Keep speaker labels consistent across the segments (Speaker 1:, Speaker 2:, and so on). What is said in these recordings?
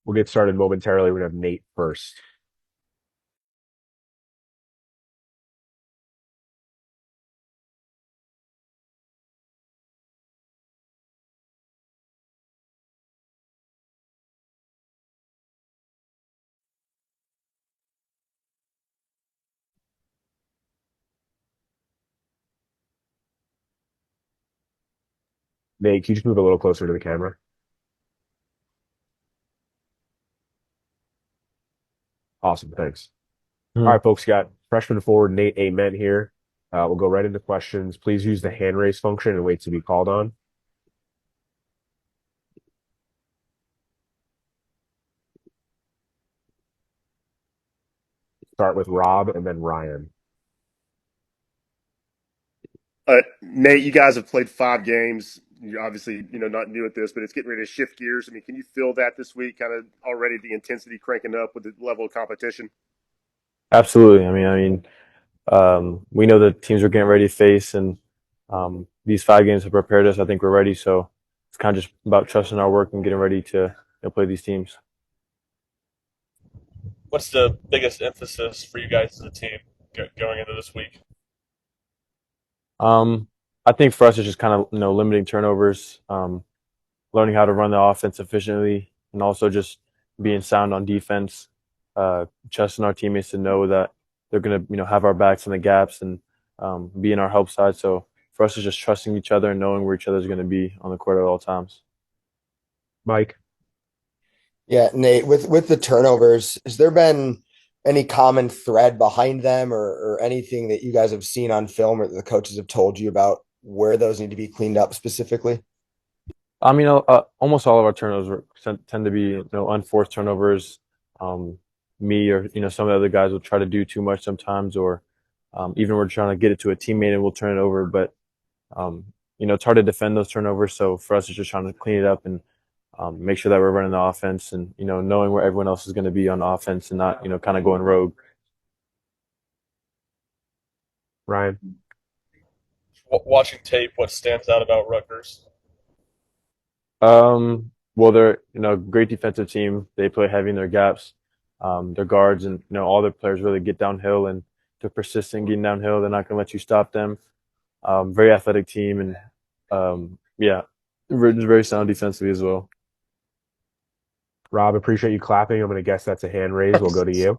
Speaker 1: We'll get started momentarily. We're gonna have Nate first. Nate, can you just move a little closer to the camera? Awesome, thanks. All
Speaker 2: Hmm.
Speaker 1: right, folks, got freshman forward Nate Ament here. We'll go right into questions. Please use the hand raise function and wait to be called on. Start with Rob and then Ryan.
Speaker 3: Nate, you guys have played 5 games. You're obviously, not new at this, but it's getting ready to shift gears. I mean, can you feel that this week? Kind of already the intensity cranking up with the level of competition.
Speaker 2: Absolutely. We know the teams we're getting ready to face, and these 5 games have prepared us. I think we're ready. So it's kind of just about trusting our work and getting ready to play these teams.
Speaker 4: What's the biggest emphasis for you guys as a team going into this week?
Speaker 2: Um, I think for us, it's just kind of limiting turnovers, learning how to run the offense efficiently, and also just being sound on defense. Trusting our teammates to know that they're gonna have our backs in the gaps and be in our help side. So for us, it's just trusting each other and knowing where each other's gonna be on the court at all times.
Speaker 1: Mike,
Speaker 5: Yeah, Nate, with the turnovers, has there been any common thread behind them or anything that you guys have seen on film or the coaches have told you about where those need to be cleaned up specifically?
Speaker 2: Almost all of our turnovers tend to be unforced turnovers. Um, Me or some of the other guys will try to do too much sometimes, or even we're trying to get it to a teammate and we'll turn it over. But it's hard to defend those turnovers. So for us, it's just trying to clean it up and make sure that we're running the offense and knowing where everyone else is going to be on offense and not kind of going rogue.
Speaker 1: Ryan.
Speaker 4: Watching tape, what stands out about Rutgers?
Speaker 2: Well, they're a great defensive team. They play heavy in their gaps. Their guards and all their players really get downhill and they're persistent getting downhill. They're not going to let you stop them. Very athletic team and yeah, very sound defensively as well.
Speaker 1: Rob, appreciate you clapping. I'm gonna guess that's a hand raise. We'll go to you.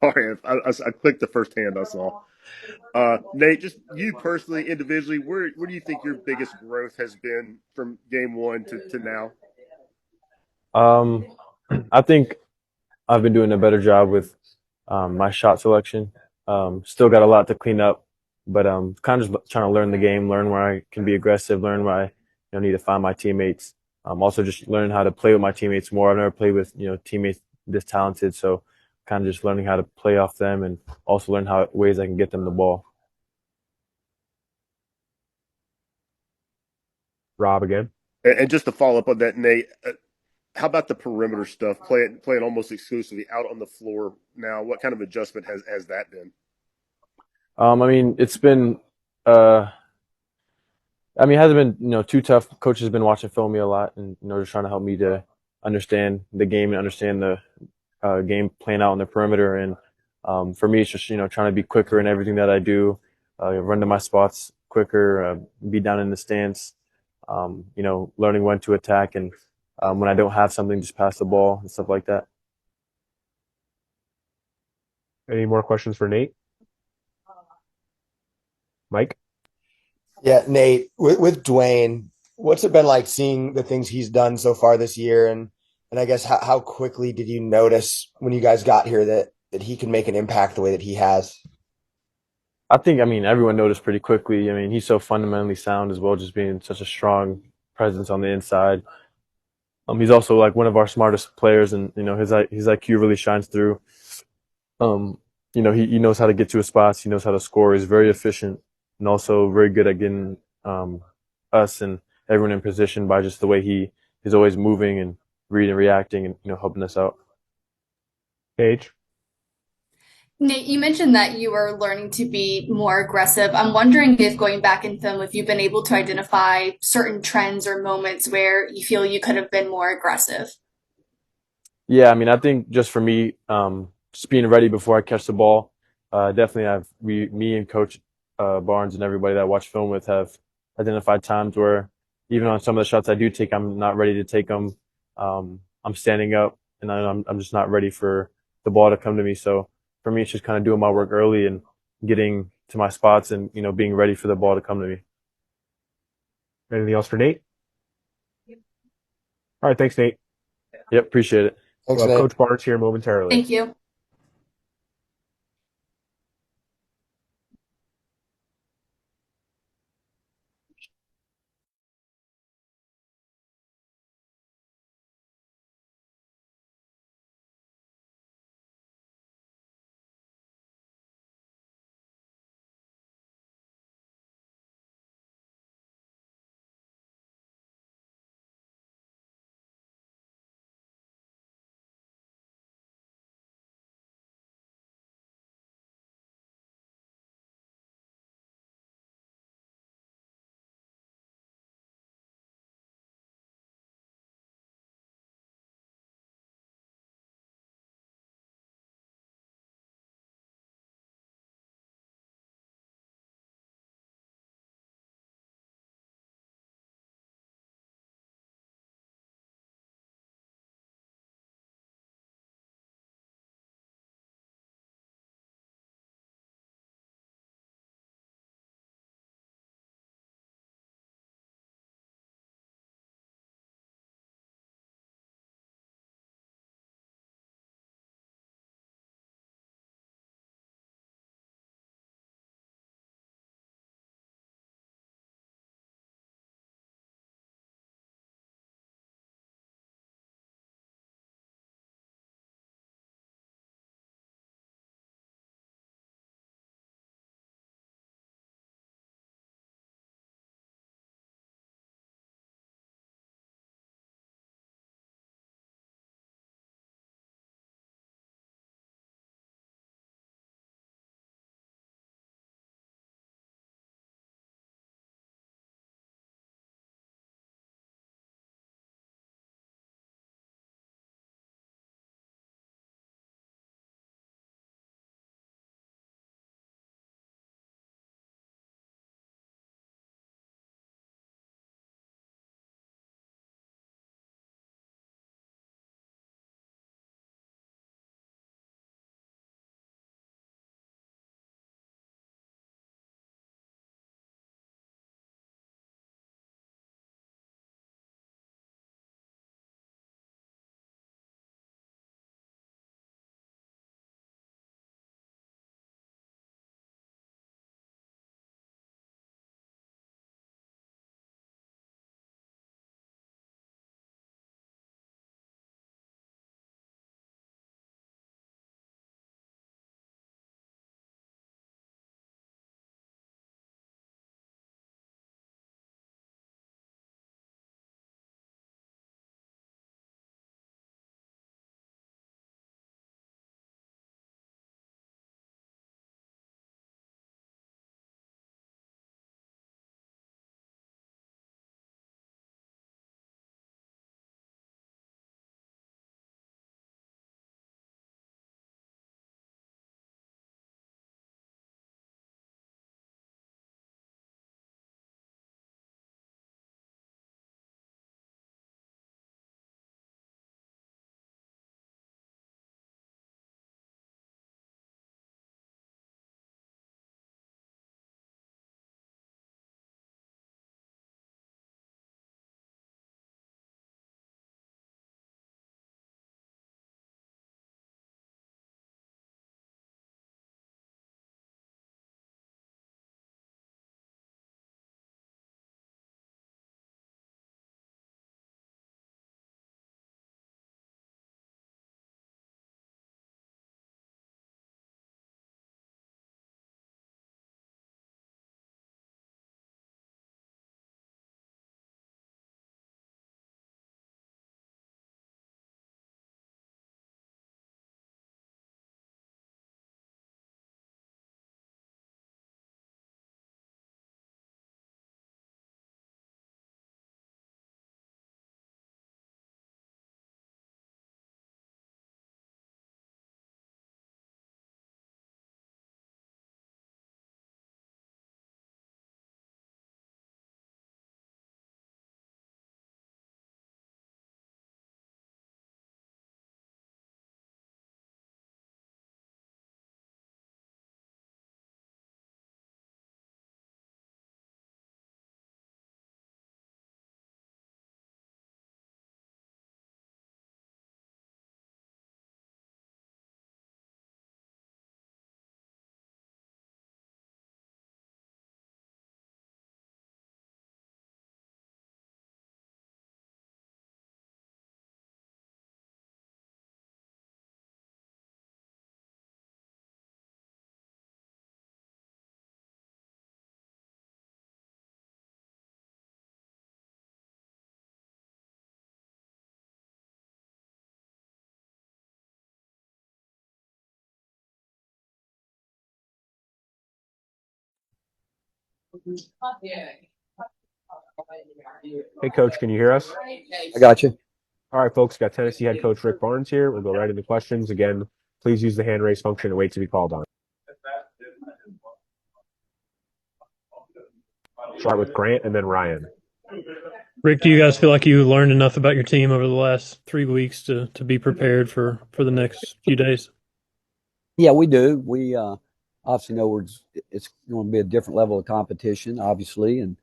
Speaker 3: Sorry, I clicked the first hand I saw. Nate, just you personally, individually, where do you think your biggest growth has been from game one to now?
Speaker 2: Um, I think I've been doing a better job with my shot selection. Still got a lot to clean up, but kind of just trying to learn the game, learn where I can be aggressive, learn where I need to find my teammates. Also just learning how to play with my teammates more. I've never played with teammates this talented, so kind of just learning how to play off them and also learn how ways I can get them the ball.
Speaker 1: Rob again.
Speaker 3: And just to follow up on that, Nate, how about the perimeter stuff? Playing almost exclusively out on the floor now. What kind of adjustment has that been?
Speaker 2: It's been uh, it hasn't been too tough. Coach has been watching film me a lot and just trying to help me to understand the game and understand the game playing out on the perimeter. And for me, it's just trying to be quicker in everything that I do, run to my spots quicker, be down in the stance. Learning when to attack and when I don't have something, just pass the ball and stuff like that.
Speaker 1: Any more questions for Nate? Mike?
Speaker 5: Yeah, Nate, with Dwayne, what's it been like seeing the things he's done so far this year and I guess how quickly did you notice when you guys got here that he can make an impact the way that he has?
Speaker 2: I think, everyone noticed pretty quickly. He's so fundamentally sound as well, just being such a strong presence on the inside. He's also like one of our smartest players, and his IQ really shines through. Um, he knows how to get to his spots. He knows how to score. He's very efficient, and also very good at getting us and everyone in position by just the way he is always moving and reading, reacting, and helping us out.
Speaker 1: Paige?
Speaker 6: Nate, you mentioned that you were learning to be more aggressive. I'm wondering if going back in film, if you've been able to identify certain trends or moments where you feel you could have been more aggressive.
Speaker 2: Yeah, I mean, I think just for me, just being ready before I catch the ball. Definitely, me and Coach Barnes and everybody that I watch film with have identified times where even on some of the shots I do take, I'm not ready to take them. I'm standing up and I'm just not ready for the ball to come to me. So for me, it's just kind of doing my work early and getting to my spots and being ready for the ball to come to me.
Speaker 1: Anything else for Nate? All right, thanks, Nate.
Speaker 2: Yep, appreciate it.
Speaker 5: Thanks,
Speaker 1: We'll have
Speaker 5: Nate.
Speaker 1: Coach Barnes here momentarily.
Speaker 6: Thank you.
Speaker 1: Hey, Coach, can you hear us?
Speaker 7: I got you.
Speaker 1: All right, folks, got Tennessee head coach Rick Barnes here. We'll go right into questions. Again, please use the hand raise function and wait to be called on. Start with Grant and then Ryan.
Speaker 8: Rick, do you guys feel like you learned enough about your team over the last 3 weeks to be prepared for the next few days?
Speaker 7: Yeah, we do. We obviously know it's going to be a different level of competition, obviously, and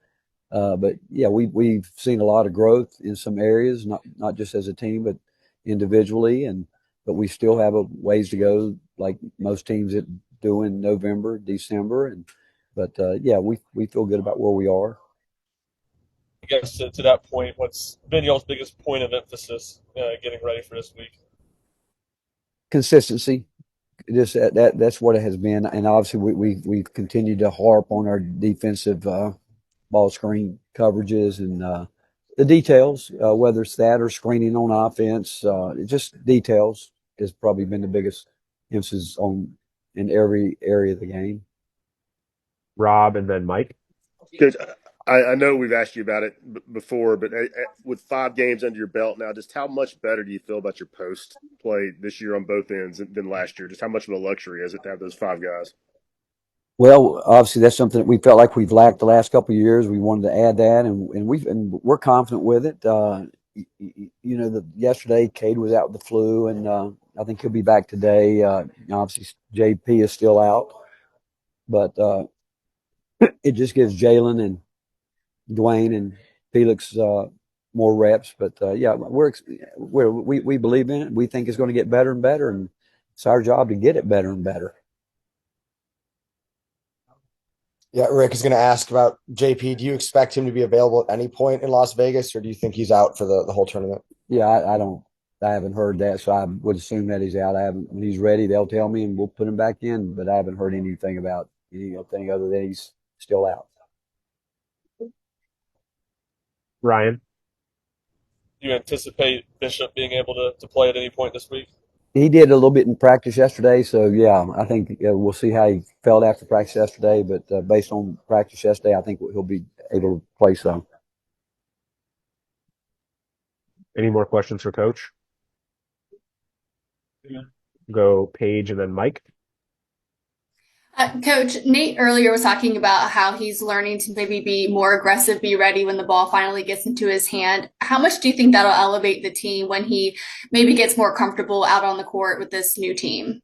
Speaker 7: but yeah, we've seen a lot of growth in some areas, not just as a team, but individually, and but we still have a ways to go, like most teams that do in November, December, and but yeah, we feel good about where we are.
Speaker 4: I guess to that point, what's been y'all's biggest point of emphasis getting ready for this week?
Speaker 7: Consistency, just that's what it has been, and obviously we've continued to harp on our defensive ball screen coverages and the details, whether it's that or screening on offense, just details has probably been the biggest emphasis on in every area of the game.
Speaker 1: Rob and then Mike.
Speaker 3: Coach, I know we've asked you about it before, but with 5 games under your belt now, just how much better do you feel about your post play this year on both ends than last year? Just how much of a luxury is it to have those 5 guys?
Speaker 7: Well, obviously that's something that we felt like we've lacked the last couple of years. We wanted to add that, and we're confident with it. Yesterday Cade was out with the flu, and I think he'll be back today. Obviously JP is still out, but it just gives Jalen and Dwayne and Felix more reps. But yeah, we believe in it. We think it's going to get better and better, and it's our job to get it better and better.
Speaker 5: Yeah, Rick is going to ask about JP. Do you expect him to be available at any point in Las Vegas, or do you think he's out for the whole tournament?
Speaker 7: Yeah, I don't. I haven't heard that, so I would assume that he's out. I haven't. When he's ready, they'll tell me, and we'll put him back in. But I haven't heard anything about anything other than he's still out.
Speaker 1: Ryan.
Speaker 4: Do you anticipate Bishop being able to play at any point this week?
Speaker 7: He did a little bit in practice yesterday, so yeah, I think we'll see how he felt after practice yesterday. But based on practice yesterday, I think he'll be able to play some.
Speaker 1: Any more questions for Coach? Go Paige and then Mike.
Speaker 6: Coach, Nate earlier was talking about how he's learning to maybe be more aggressive, be ready when the ball finally gets into his hand. How much do you think that'll elevate the team when he maybe gets more comfortable out on the court with this new team?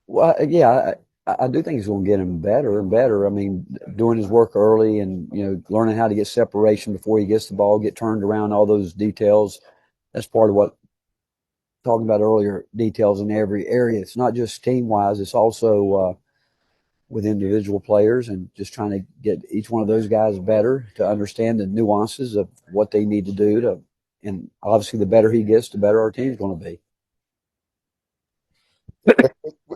Speaker 7: Well, yeah, I do think he's going to get him better and better. I mean, doing his work early and learning how to get separation before he gets the ball, get turned around, all those details. That's part of what talking about earlier. Details in every area. It's not just team wise. It's also with individual players and just trying to get each one of those guys better to understand the nuances of what they need to do to. And obviously, the better he gets, the better our team's going to be.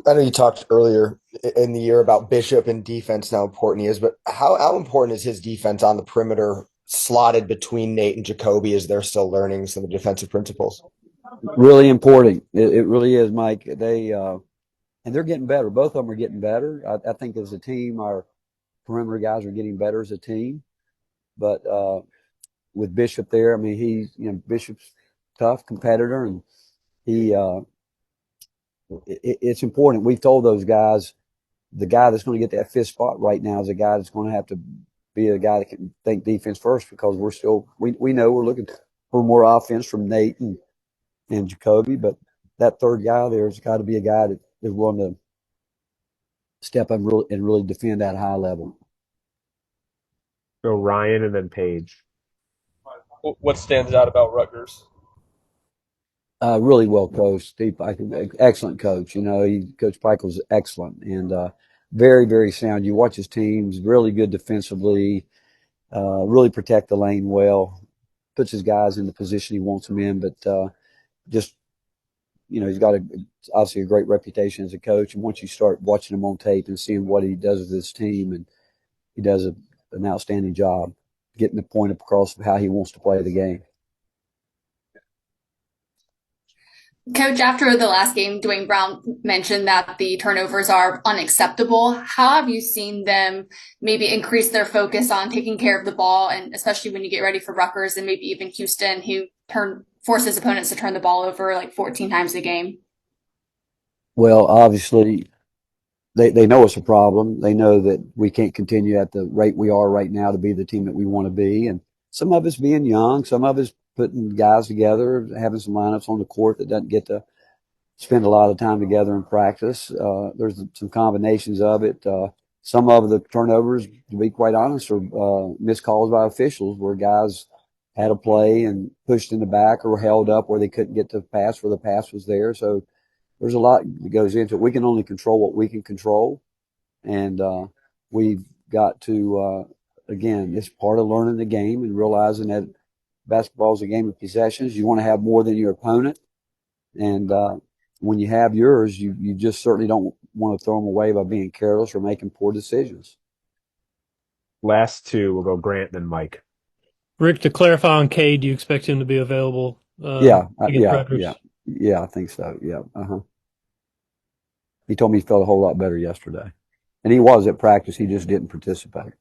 Speaker 5: I know you talked earlier in the year about Bishop and defense, how important he is, but how important is his defense on the perimeter, slotted between Nate and Jacoby as they're still learning some of the defensive principles?
Speaker 7: Really important. It really is, Mike. And they're getting better. Both of them are getting better. I think as a team, our perimeter guys are getting better as a team. But with Bishop there, I mean, Bishop's tough competitor, and it's important. We've told those guys the guy that's going to get that fifth spot right now is a guy that's going to have to be a guy that can think defense first, because we know we're looking for more offense from Nate and Jacoby, but that third guy there's got to be a guy that is willing to step up and really defend at a high level.
Speaker 1: Go Ryan and then Paige.
Speaker 4: What stands out about Rutgers?
Speaker 7: Really well coached. Steve Pike, excellent coach. Coach Pike was excellent and very, very sound. You watch his teams, really good defensively, really protect the lane well, puts his guys in the position he wants them in, but just he's got obviously a great reputation as a coach. And once you start watching him on tape and seeing what he does with his team, and he does an outstanding job getting the point across of how he wants to play the game.
Speaker 6: Coach, after the last game, Dwayne Brown mentioned that the turnovers are unacceptable. How have you seen them maybe increase their focus on taking care of the ball, and especially when you get ready for Rutgers and maybe even Houston, who forces opponents to turn the ball over like 14 times a game?
Speaker 7: Well, obviously, they know it's a problem. They know that we can't continue at the rate we are right now to be the team that we want to be. And some of it's being young, some of it's putting guys together, having some lineups on the court that doesn't get to spend a lot of time together in practice. There's some combinations of it. Some of the turnovers, to be quite honest, are missed calls by officials where guys had a play and pushed in the back or held up where they couldn't get to the pass where the pass was there. So there's a lot that goes into it. We can only control what we can control. And we've got to, again, it's part of learning the game and realizing that basketball is a game of possessions. You want to have more than your opponent. And when you have yours, you just certainly don't want to throw them away by being careless or making poor decisions.
Speaker 1: Last two, we'll go Grant, then Mike.
Speaker 8: Rick, to clarify on Cade, do you expect him to be available
Speaker 7: Yeah,
Speaker 8: against Rutgers?
Speaker 7: yeah, I think so. Yeah, He told me he felt a whole lot better yesterday, and he was at practice. He just didn't participate,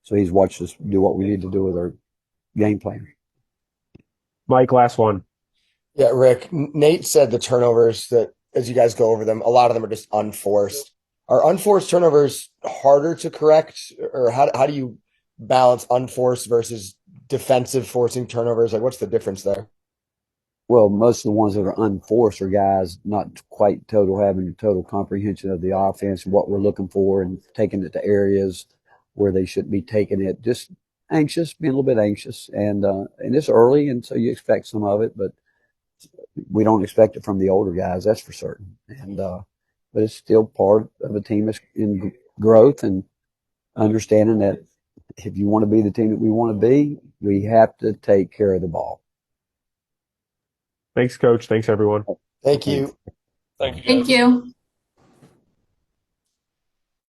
Speaker 7: so he's watched us do what we need to do with our game plan.
Speaker 1: Mike, last one.
Speaker 5: Yeah, Rick, Nate said the turnovers that as you guys go over them, a lot of them are just unforced. Are unforced turnovers harder to correct, or how do you balance unforced versus defensive forcing turnovers? Like, what's the difference there?
Speaker 7: Well, most of the ones that are unforced are guys not quite having total comprehension of the offense and what we're looking for and taking it to areas where they shouldn't be taking it. Just anxious, being a little bit anxious. And it's early, and so you expect some of it, but we don't expect it from the older guys, that's for certain. And but it's still part of a team that's in growth and understanding that if you want to be the team that we want to be, we have to take care of the ball.
Speaker 1: Thanks, Coach. Thanks, everyone.
Speaker 5: Thank you.
Speaker 4: Thank you, guys.
Speaker 6: Thank you.